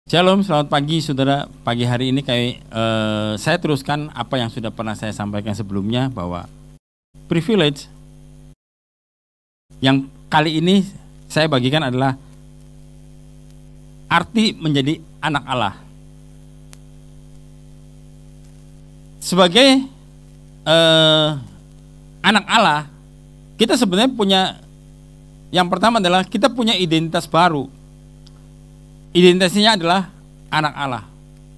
Shalom, selamat pagi saudara. Pagi hari ini saya teruskan apa yang sudah pernah saya sampaikan sebelumnya, bahwa privilege yang kali ini saya bagikan adalah arti menjadi anak Allah. Sebagai anak Allah, kita sebenarnya punya, yang pertama adalah kita punya identitas baru. Identitasnya adalah anak Allah.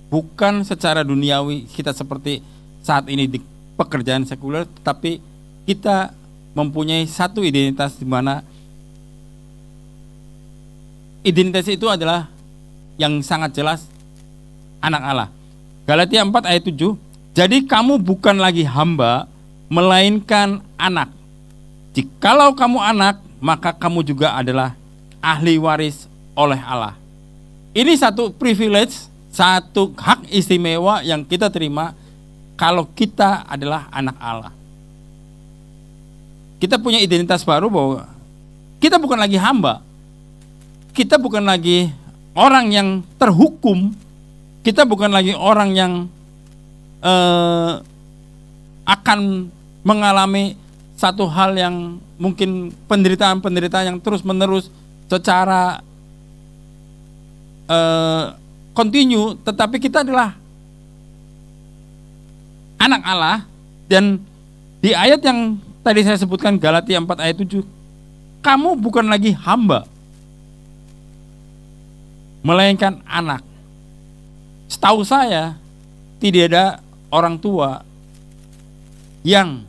Bukan secara duniawi kita seperti saat ini di pekerjaan sekuler, tetapi kita mempunyai satu identitas di mana identitas itu adalah yang sangat jelas anak Allah. Galatia 4 ayat 7. Jadi kamu bukan lagi hamba, melainkan anak. Jikalau kamu anak, maka kamu juga adalah ahli waris oleh Allah. Ini satu privilege, satu hak istimewa yang kita terima kalau kita adalah anak Allah. Kita punya identitas baru bahwa kita bukan lagi hamba. Kita bukan lagi orang yang terhukum. Kita bukan lagi orang yang akan mengalami satu hal yang mungkin penderitaan-penderitaan yang terus-menerus secara continue, tetapi kita adalah anak Allah. Dan di ayat yang tadi saya sebutkan, Galatia 4 ayat 7, kamu bukan lagi hamba, melainkan anak. Setahu saya tidak ada orang tua yang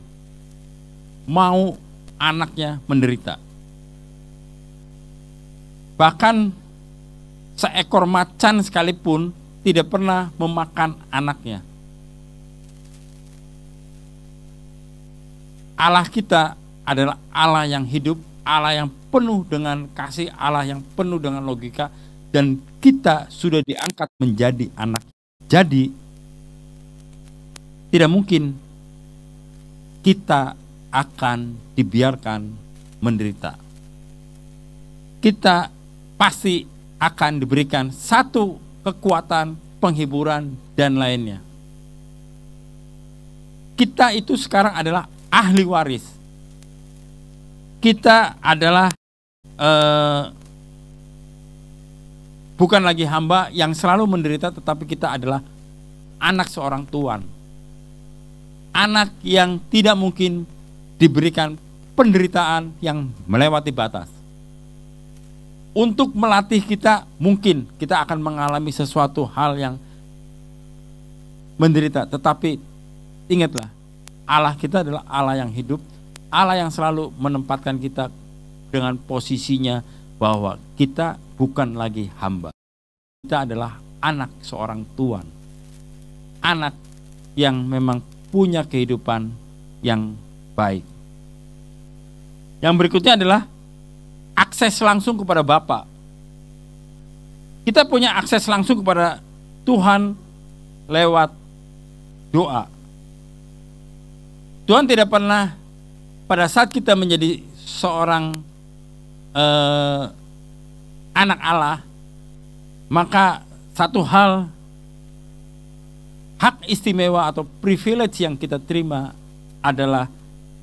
mau anaknya menderita. Bahkan seekor macan sekalipun tidak pernah memakan anaknya. Allah kita adalah Allah yang hidup, Allah yang penuh dengan kasih, Allah yang penuh dengan logika, dan kita sudah diangkat menjadi anak. Jadi tidak mungkin kita akan dibiarkan menderita. Kita pasti akan diberikan satu kekuatan, penghiburan, dan lainnya. Kita itu sekarang adalah ahli waris. Kita adalah bukan lagi hamba yang selalu menderita, tetapi kita adalah anak seorang Tuhan. Anak yang tidak mungkin diberikan penderitaan yang melewati batas. Untuk melatih kita, mungkin kita akan mengalami sesuatu hal yang menderita, tetapi ingatlah, Allah kita adalah Allah yang hidup, Allah yang selalu menempatkan kita dengan posisinya bahwa kita bukan lagi hamba. Kita adalah anak seorang Tuhan, anak yang memang punya kehidupan yang baik. Yang berikutnya adalah akses langsung kepada Bapa. Kita punya akses langsung kepada Tuhan lewat doa. Tuhan tidak pernah, pada saat kita menjadi seorang anak Allah, maka satu hal, hak istimewa atau privilege yang kita terima adalah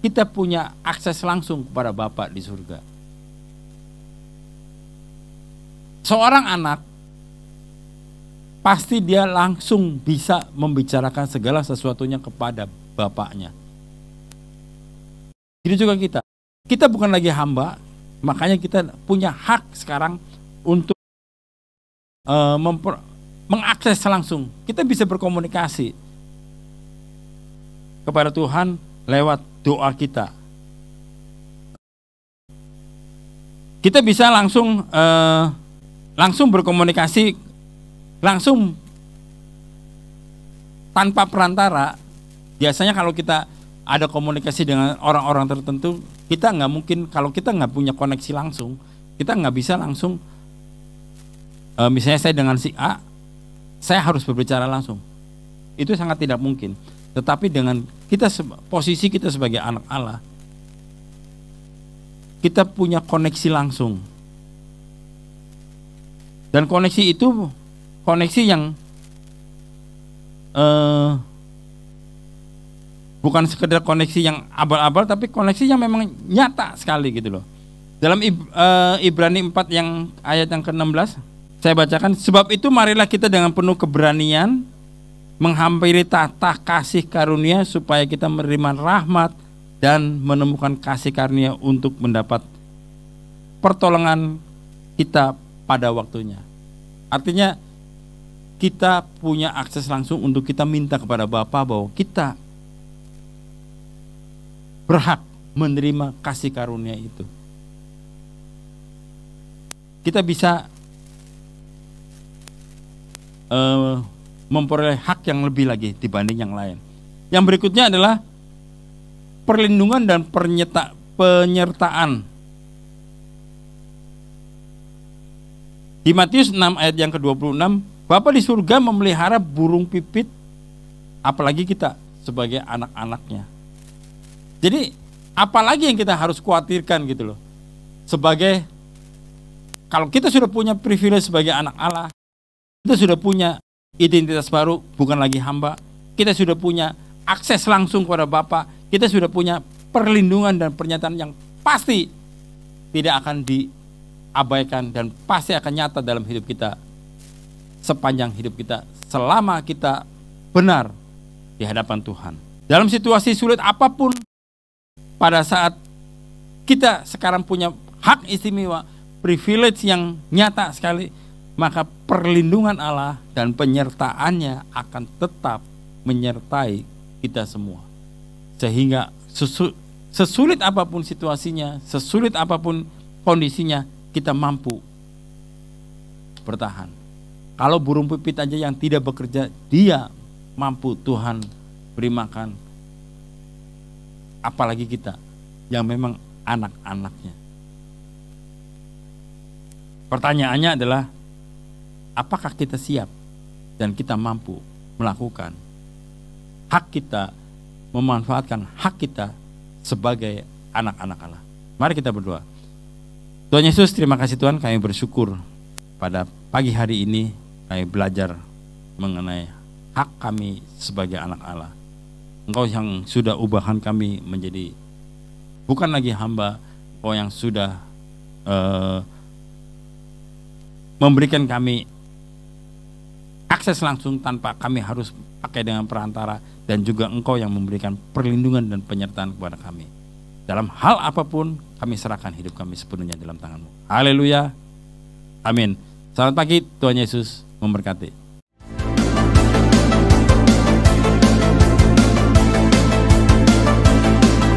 kita punya akses langsung kepada Bapa di surga. Seorang anak pasti dia langsung bisa membicarakan segala sesuatunya kepada bapaknya. Jadi juga kita. Kita bukan lagi hamba, makanya kita punya hak sekarang untuk mengakses langsung. Kita bisa berkomunikasi kepada Tuhan lewat doa kita. Kita bisa langsung berkomunikasi, langsung tanpa perantara. Biasanya kalau kita ada komunikasi dengan orang-orang tertentu, kita nggak mungkin, kalau kita nggak punya koneksi langsung, kita nggak bisa langsung, misalnya saya dengan si A, saya harus berbicara langsung. Itu sangat tidak mungkin. Tetapi dengan kita, posisi kita sebagai anak Allah, kita punya koneksi langsung. Dan koneksi itu koneksi yang bukan sekedar koneksi yang abal-abal, tapi koneksi yang memang nyata sekali gitu loh. Dalam Ibrani 4 yang ayat yang ke-16, saya bacakan, sebab itu marilah kita dengan penuh keberanian menghampiri tahta kasih karunia supaya kita menerima rahmat dan menemukan kasih karunia untuk mendapat pertolongan kita pada waktunya. Artinya kita punya akses langsung untuk kita minta kepada Bapa bahwa kita berhak menerima kasih karunia itu. Kita bisa memperoleh hak yang lebih lagi dibanding yang lain. Yang berikutnya adalah perlindungan dan penyertaan. Di Matius 6 ayat yang ke-26, Bapa di surga memelihara burung pipit, apalagi kita sebagai anak-anaknya. Jadi apalagi yang kita harus khawatirkan gitu loh. Sebagai, kalau kita sudah punya privilege sebagai anak Allah, kita sudah punya identitas baru, bukan lagi hamba, kita sudah punya akses langsung kepada Bapa, kita sudah punya perlindungan dan pernyataan yang pasti tidak akan diabaikan dan pasti akan nyata dalam hidup kita sepanjang hidup kita, selama kita benar di hadapan Tuhan. Dalam situasi sulit apapun, pada saat kita sekarang punya hak istimewa, privilege yang nyata sekali, maka perlindungan Allah dan penyertaannya akan tetap menyertai kita semua. Sehingga sesulit apapun situasinya, sesulit apapun kondisinya, kita mampu bertahan. Kalau burung pipit aja yang tidak bekerja, dia mampu Tuhan beri makan. Apalagi kita yang memang anak-anaknya. Pertanyaannya adalah, apakah kita siap dan kita mampu melakukan hak kita, memanfaatkan hak kita sebagai anak-anak Allah? Mari kita berdoa. Tuhan Yesus, terima kasih Tuhan, kami bersyukur pada pagi hari ini kami belajar mengenai hak kami sebagai anak Allah. Engkau yang sudah ubahkan kami menjadi bukan lagi hamba, Engkau yang sudah memberikan kami akses langsung tanpa kami harus pakai dengan perantara, dan juga Engkau yang memberikan perlindungan dan penyertaan kepada kami. Dalam hal apapun kami serahkan hidup kami sepenuhnya dalam tangan-Mu. Haleluya. Amin. Selamat pagi, Tuhan Yesus memberkati.